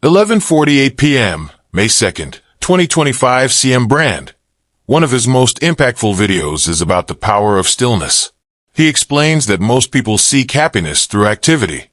11:48 p.m., May 2nd, 2025 CM Brand. One of his most impactful videos is about the power of stillness. He explains that most people seek happiness through activity,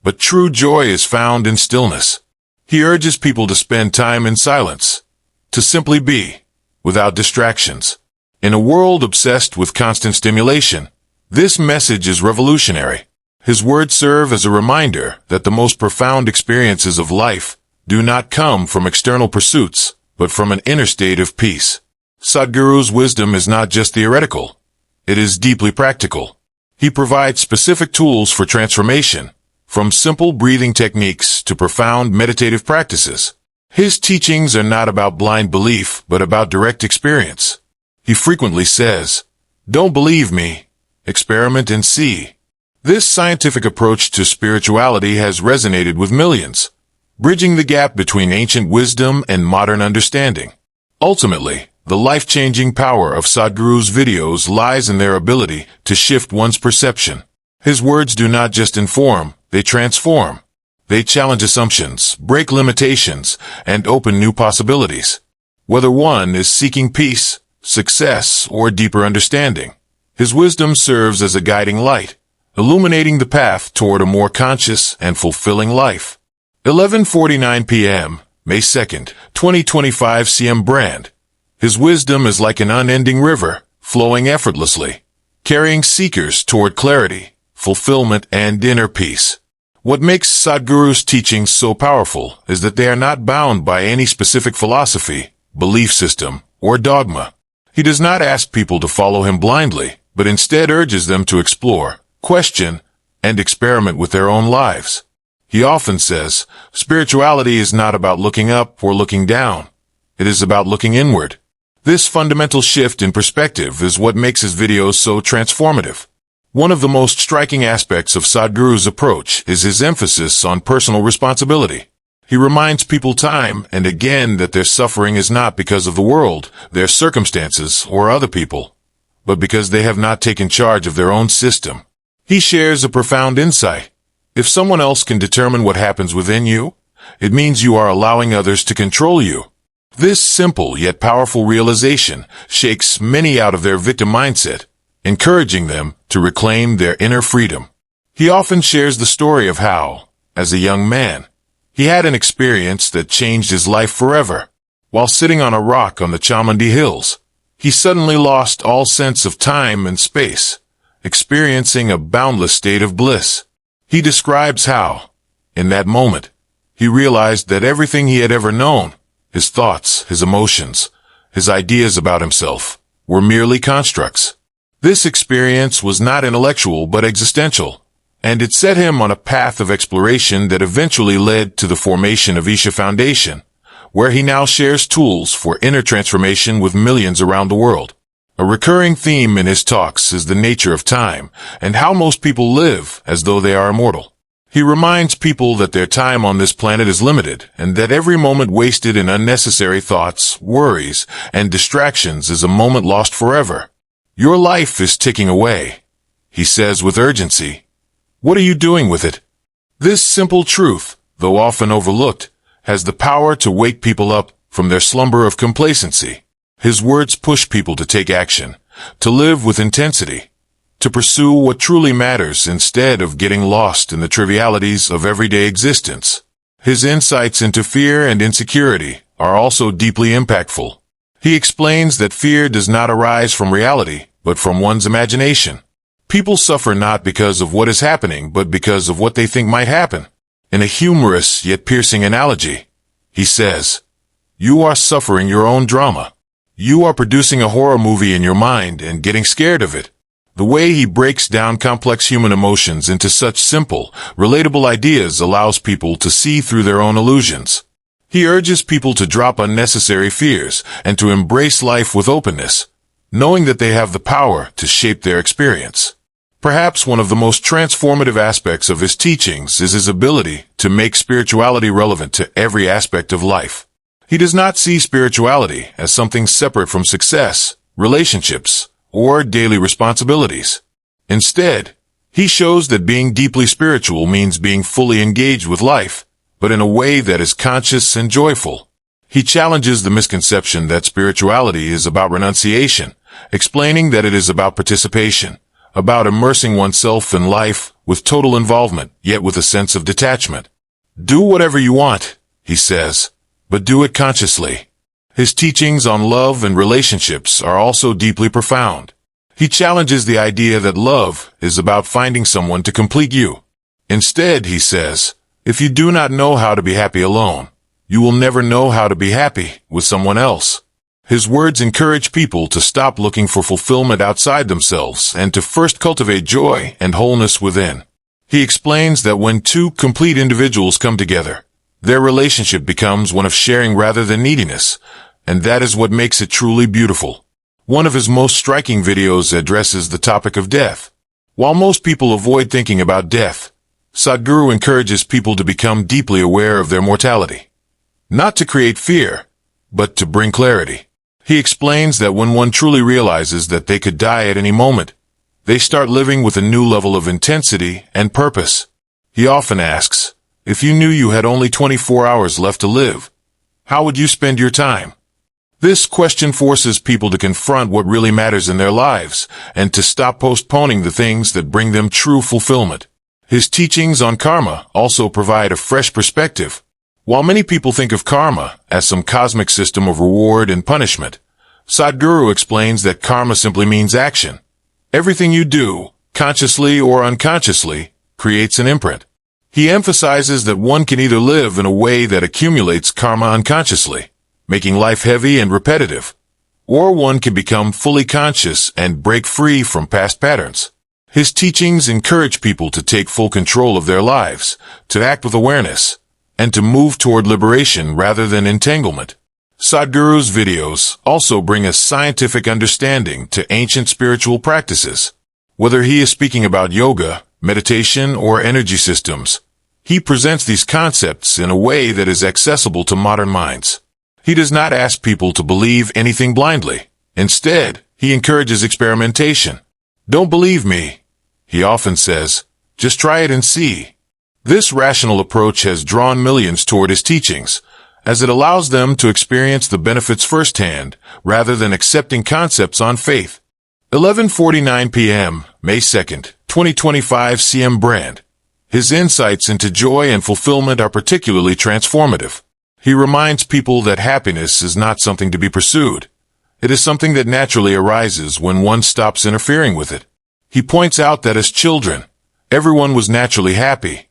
but true joy is found in stillness. He urges people to spend time in silence, to simply be, without distractions. In a world obsessed with constant stimulation, this message is revolutionary. His words serve as a reminder that the most profound experiences of life do not come from external pursuits, but from an inner state of peace. Sadhguru's wisdom is not just theoretical. It is deeply practical. He provides specific tools for transformation, from simple breathing techniques to profound meditative practices. His teachings are not about blind belief, but about direct experience. He frequently says, "Don't believe me. Experiment and see." This scientific approach to spirituality has resonated with millions, bridging the gap between ancient wisdom and modern understanding. Ultimately, the life-changing power of Sadhguru's videos lies in their ability to shift one's perception. His words do not just inform, they transform. They challenge assumptions, break limitations, and open new possibilities. Whether one is seeking peace, success, or deeper understanding, his wisdom serves as a guiding light, illuminating the path toward a more conscious and fulfilling life. 11:49 p.m., May 2nd, 2025 CM Brand. His wisdom is like an unending river, flowing effortlessly, carrying seekers toward clarity, fulfillment, and inner peace. What makes Sadhguru's teachings so powerful is that they are not bound by any specific philosophy, belief system, or dogma. He does not ask people to follow him blindly, but instead urges them to explore, question, and experiment with their own lives. He often says, spirituality is not about looking up or looking down. It is about looking inward. This fundamental shift in perspective is what makes his videos so transformative. One of the most striking aspects of Sadhguru's approach is his emphasis on personal responsibility. He reminds people time and again that their suffering is not because of the world, their circumstances, or other people, but because they have not taken charge of their own system. He shares a profound insight. If someone else can determine what happens within you, it means you are allowing others to control you. This simple yet powerful realization shakes many out of their victim mindset, encouraging them to reclaim their inner freedom. He often shares the story of how, as a young man, he had an experience that changed his life forever. While sitting on a rock on the Chamandi Hills, he suddenly lost all sense of time and space, experiencing a boundless state of bliss. He describes how, in that moment, he realized that everything he had ever known, his thoughts, his emotions, his ideas about himself, were merely constructs. This experience was not intellectual but existential, and it set him on a path of exploration that eventually led to the formation of Isha Foundation, where he now shares tools for inner transformation with millions around the world. A recurring theme in his talks is the nature of time and how most people live as though they are immortal. He reminds people that their time on this planet is limited and that every moment wasted in unnecessary thoughts, worries, and distractions is a moment lost forever. Your life is ticking away, he says with urgency. What are you doing with it? This simple truth, though often overlooked, has the power to wake people up from their slumber of complacency. His words push people to take action, to live with intensity, to pursue what truly matters instead of getting lost in the trivialities of everyday existence. His insights into fear and insecurity are also deeply impactful. He explains that fear does not arise from reality, but from one's imagination. People suffer not because of what is happening, but because of what they think might happen. In a humorous yet piercing analogy, he says, "You are suffering your own drama. You are producing a horror movie in your mind and getting scared of it." The way he breaks down complex human emotions into such simple, relatable ideas allows people to see through their own illusions. He urges people to drop unnecessary fears and to embrace life with openness, knowing that they have the power to shape their experience. Perhaps one of the most transformative aspects of his teachings is his ability to make spirituality relevant to every aspect of life. He does not see spirituality as something separate from success, relationships, or daily responsibilities. Instead, he shows that being deeply spiritual means being fully engaged with life, but in a way that is conscious and joyful. He challenges the misconception that spirituality is about renunciation, explaining that it is about participation, about immersing oneself in life with total involvement, yet with a sense of detachment. Do whatever you want, he says, but do it consciously. His teachings on love and relationships are also deeply profound. He challenges the idea that love is about finding someone to complete you. Instead, he says, if you do not know how to be happy alone, you will never know how to be happy with someone else. His words encourage people to stop looking for fulfillment outside themselves and to first cultivate joy and wholeness within. He explains that when two complete individuals come together, their relationship becomes one of sharing rather than neediness, and that is what makes it truly beautiful. One of his most striking videos addresses the topic of death. While most people avoid thinking about death, Sadhguru encourages people to become deeply aware of their mortality. Not to create fear, but to bring clarity. He explains that when one truly realizes that they could die at any moment, they start living with a new level of intensity and purpose. He often asks, if you knew you had only 24 hours left to live, how would you spend your time? This question forces people to confront what really matters in their lives and to stop postponing the things that bring them true fulfillment. His teachings on karma also provide a fresh perspective. While many people think of karma as some cosmic system of reward and punishment, Sadhguru explains that karma simply means action. Everything you do, consciously or unconsciously, creates an imprint. He emphasizes that one can either live in a way that accumulates karma unconsciously, making life heavy and repetitive, or one can become fully conscious and break free from past patterns. His teachings encourage people to take full control of their lives, to act with awareness, and to move toward liberation rather than entanglement. Sadhguru's videos also bring a scientific understanding to ancient spiritual practices. Whether he is speaking about yoga, meditation, or energy systems, he presents these concepts in a way that is accessible to modern minds. He does not ask people to believe anything blindly. Instead, he encourages experimentation. Don't believe me, he often says, just try it and see. This rational approach has drawn millions toward his teachings, as it allows them to experience the benefits firsthand, rather than accepting concepts on faith. 11:49 p.m., May 2nd, 2025 CM Brand. His insights into joy and fulfillment are particularly transformative. He reminds people that happiness is not something to be pursued. It is something that naturally arises when one stops interfering with it. He points out that as children, everyone was naturally happy.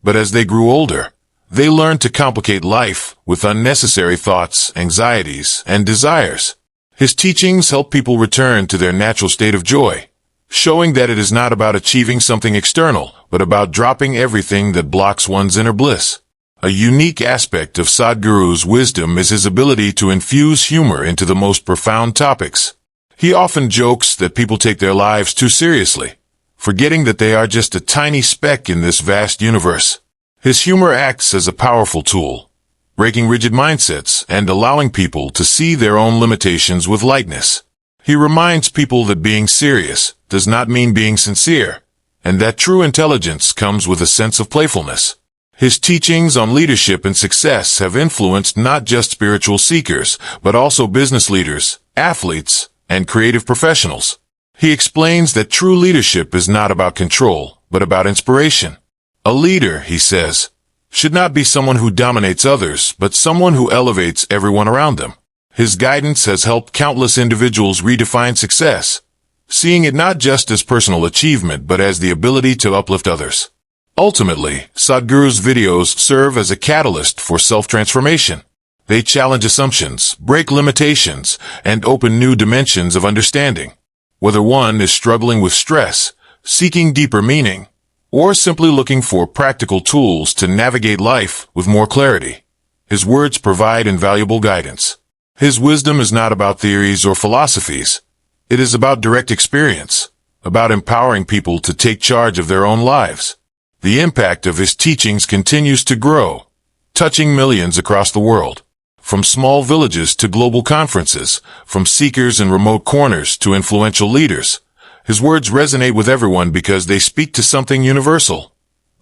But as they grew older, they learned to complicate life with unnecessary thoughts, anxieties, and desires. His teachings help people return to their natural state of joy, showing that it is not about achieving something external, but about dropping everything that blocks one's inner bliss. A unique aspect of Sadhguru's wisdom is his ability to infuse humor into the most profound topics. He often jokes that people take their lives too seriously, forgetting that they are just a tiny speck in this vast universe. His humor acts as a powerful tool, breaking rigid mindsets and allowing people to see their own limitations with lightness. He reminds people that being serious does not mean being sincere, and that true intelligence comes with a sense of playfulness. His teachings on leadership and success have influenced not just spiritual seekers, but also business leaders, athletes, and creative professionals. He explains that true leadership is not about control, but about inspiration. A leader, he says, should not be someone who dominates others, but someone who elevates everyone around them. His guidance has helped countless individuals redefine success, seeing it not just as personal achievement, but as the ability to uplift others. Ultimately, Sadhguru's videos serve as a catalyst for self-transformation. They challenge assumptions, break limitations, and open new dimensions of understanding. Whether one is struggling with stress, seeking deeper meaning, or simply looking for practical tools to navigate life with more clarity, his words provide invaluable guidance. His wisdom is not about theories or philosophies. It is about direct experience, about empowering people to take charge of their own lives. The impact of his teachings continues to grow, touching millions across the world. From small villages to global conferences, from seekers in remote corners to influential leaders, his words resonate with everyone because they speak to something universal: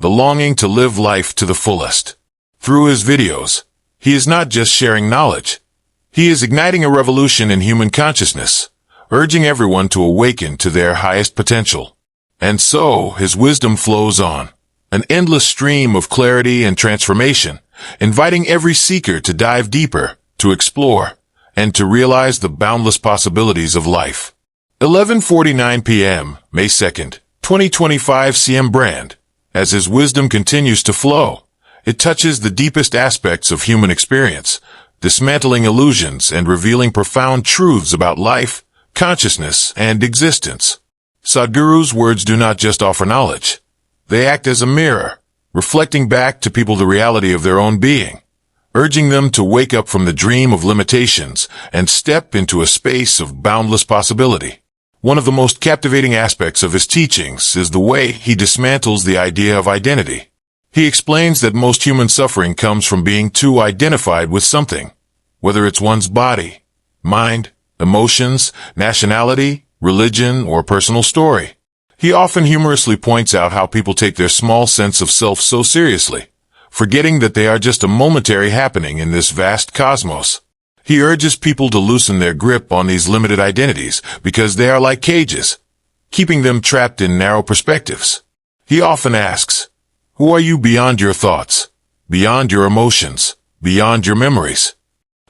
the longing to live life to the fullest. Through his videos, he is not just sharing knowledge. He is igniting a revolution in human consciousness, urging everyone to awaken to their highest potential. And so, his wisdom flows on, an endless stream of clarity and transformation, inviting every seeker to dive deeper, to explore, and to realize the boundless possibilities of life. 11:49 p.m., May 2nd, 2025 CM Brand. As his wisdom continues to flow, it touches the deepest aspects of human experience, dismantling illusions and revealing profound truths about life, consciousness, and existence. Sadhguru's words do not just offer knowledge. They act as a mirror, reflecting back to people the reality of their own being, urging them to wake up from the dream of limitations and step into a space of boundless possibility. One of the most captivating aspects of his teachings is the way he dismantles the idea of identity. He explains that most human suffering comes from being too identified with something, whether it's one's body, mind, emotions, nationality, religion, or personal story. He often humorously points out how people take their small sense of self so seriously, forgetting that they are just a momentary happening in this vast cosmos. He urges people to loosen their grip on these limited identities because they are like cages, keeping them trapped in narrow perspectives. He often asks, who are you beyond your thoughts, beyond your emotions, beyond your memories?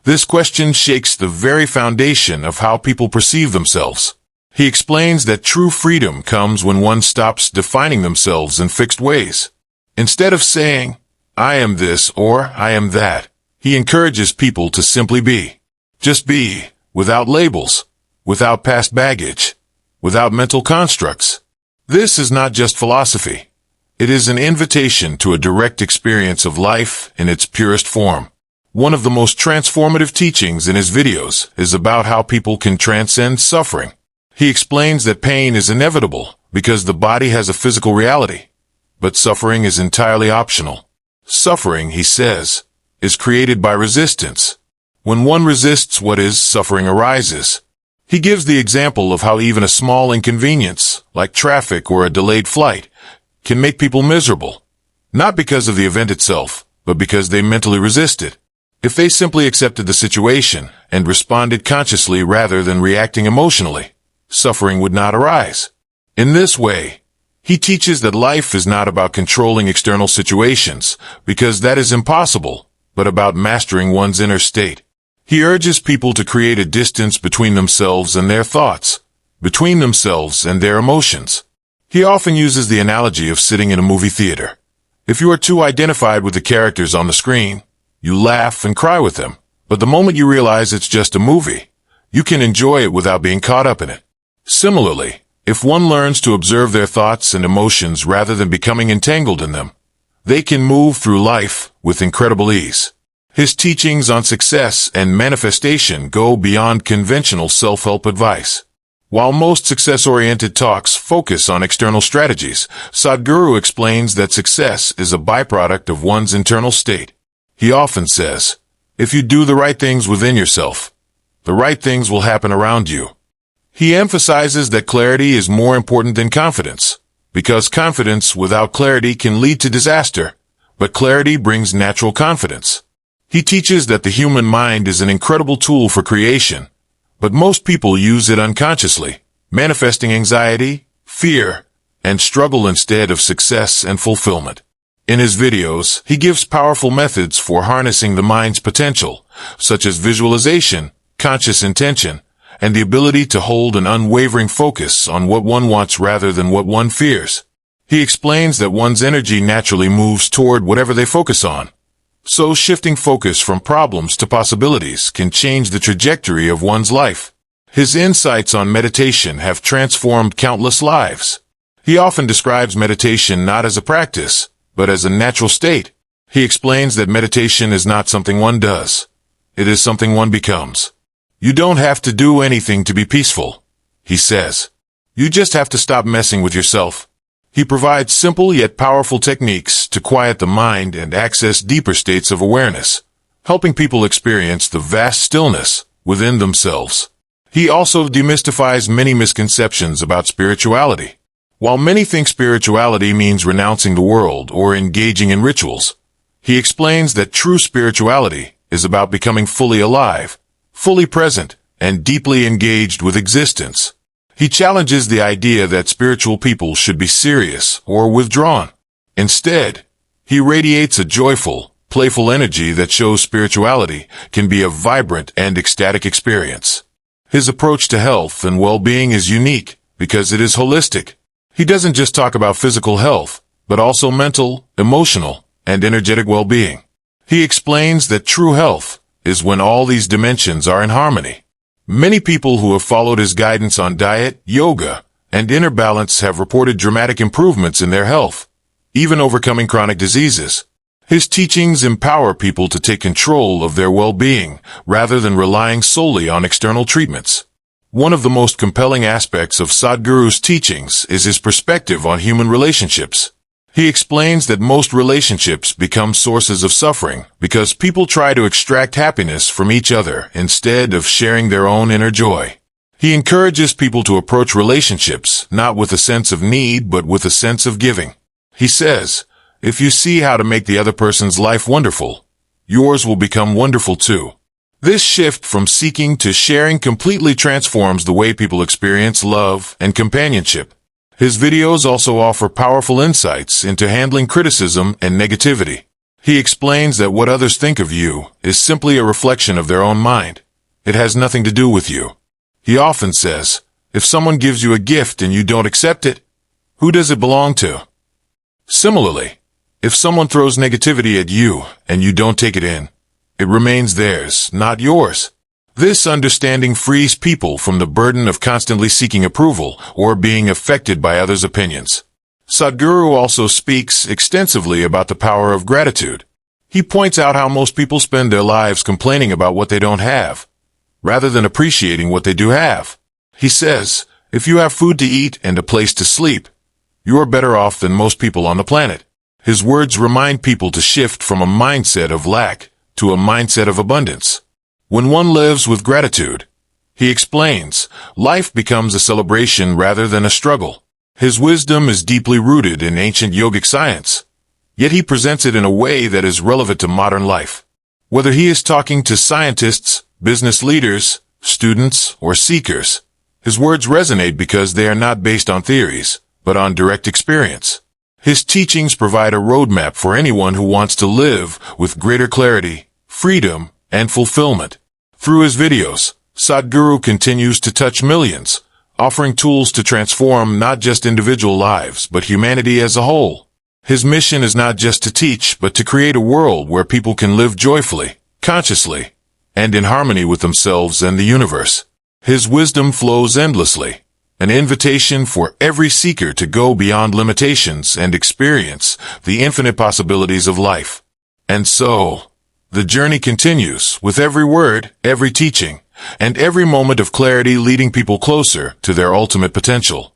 This question shakes the very foundation of how people perceive themselves. He explains that true freedom comes when one stops defining themselves in fixed ways. Instead of saying, I am this or I am that, he encourages people to simply be. Just be, without labels, without past baggage, without mental constructs. This is not just philosophy. It is an invitation to a direct experience of life in its purest form. One of the most transformative teachings in his videos is about how people can transcend suffering. He explains that pain is inevitable because the body has a physical reality, but suffering is entirely optional. Suffering, he says, is created by resistance. When one resists what is, suffering arises. He gives the example of how even a small inconvenience, like traffic or a delayed flight, can make people miserable, not because of the event itself, but because they mentally resist it. If they simply accepted the situation and responded consciously rather than reacting emotionally, suffering would not arise. In this way, he teaches that life is not about controlling external situations, because that is impossible, but about mastering one's inner state. He urges people to create a distance between themselves and their thoughts, between themselves and their emotions. He often uses the analogy of sitting in a movie theater. If you are too identified with the characters on the screen, you laugh and cry with them, but the moment you realize it's just a movie, you can enjoy it without being caught up in it. Similarly, if one learns to observe their thoughts and emotions rather than becoming entangled in them, they can move through life with incredible ease. His teachings on success and manifestation go beyond conventional self-help advice. While most success-oriented talks focus on external strategies, Sadhguru explains that success is a byproduct of one's internal state. He often says, if you do the right things within yourself, the right things will happen around you. He emphasizes that clarity is more important than confidence, because confidence without clarity can lead to disaster, but clarity brings natural confidence. He teaches that the human mind is an incredible tool for creation, but most people use it unconsciously, manifesting anxiety, fear, and struggle instead of success and fulfillment. In his videos, he gives powerful methods for harnessing the mind's potential, such as visualization, conscious intention, and the ability to hold an unwavering focus on what one wants rather than what one fears. He explains that one's energy naturally moves toward whatever they focus on. So shifting focus from problems to possibilities can change the trajectory of one's life. His insights on meditation have transformed countless lives. He often describes meditation not as a practice, but as a natural state. He explains that meditation is not something one does. It is something one becomes. You don't have to do anything to be peaceful, he says. You just have to stop messing with yourself. He provides simple yet powerful techniques to quiet the mind and access deeper states of awareness, helping people experience the vast stillness within themselves. He also demystifies many misconceptions about spirituality. While many think spirituality means renouncing the world or engaging in rituals, He explains that true spirituality is about becoming fully alive, fully present, and deeply engaged with existence. He challenges the idea that spiritual people should be serious or withdrawn. Instead, he radiates a joyful, playful energy that shows spirituality can be a vibrant and ecstatic experience. His approach to health and well-being is unique because it is holistic. He doesn't just talk about physical health, but also mental, emotional, and energetic well-being. He explains that true health is when all these dimensions are in harmony. Many people who have followed his guidance on diet, yoga, and inner balance have reported dramatic improvements in their health, even overcoming chronic diseases. His teachings empower people to take control of their well-being rather than relying solely on external treatments. One of the most compelling aspects of Sadhguru's teachings is his perspective on human relationships. He explains that most relationships become sources of suffering because people try to extract happiness from each other instead of sharing their own inner joy. He encourages people to approach relationships not with a sense of need but with a sense of giving. He says, if you see how to make the other person's life wonderful, yours will become wonderful too. This shift from seeking to sharing completely transforms the way people experience love and companionship. His videos also offer powerful insights into handling criticism and negativity. He explains that what others think of you is simply a reflection of their own mind. It has nothing to do with you. He often says, if someone gives you a gift and you don't accept it, who does it belong to? Similarly, if someone throws negativity at you and you don't take it in, it remains theirs, not yours. This understanding frees people from the burden of constantly seeking approval or being affected by others' opinions. Sadhguru also speaks extensively about the power of gratitude. He points out how most people spend their lives complaining about what they don't have, rather than appreciating what they do have. He says, if you have food to eat and a place to sleep, you are better off than most people on the planet. His words remind people to shift from a mindset of lack to a mindset of abundance. When one lives with gratitude, he explains, life becomes a celebration rather than a struggle. His wisdom is deeply rooted in ancient yogic science, yet he presents it in a way that is relevant to modern life. Whether he is talking to scientists, business leaders, students, or seekers, his words resonate because they are not based on theories, but on direct experience. His teachings provide a roadmap for anyone who wants to live with greater clarity, freedom, and fulfillment. Through his videos, Sadhguru continues to touch millions, offering tools to transform not just individual lives, but humanity as a whole. His mission is not just to teach, but to create a world where people can live joyfully, consciously, and in harmony with themselves and the universe. His wisdom flows endlessly, an invitation for every seeker to go beyond limitations and experience the infinite possibilities of life. And so, the journey continues, with every word, every teaching, and every moment of clarity leading people closer to their ultimate potential.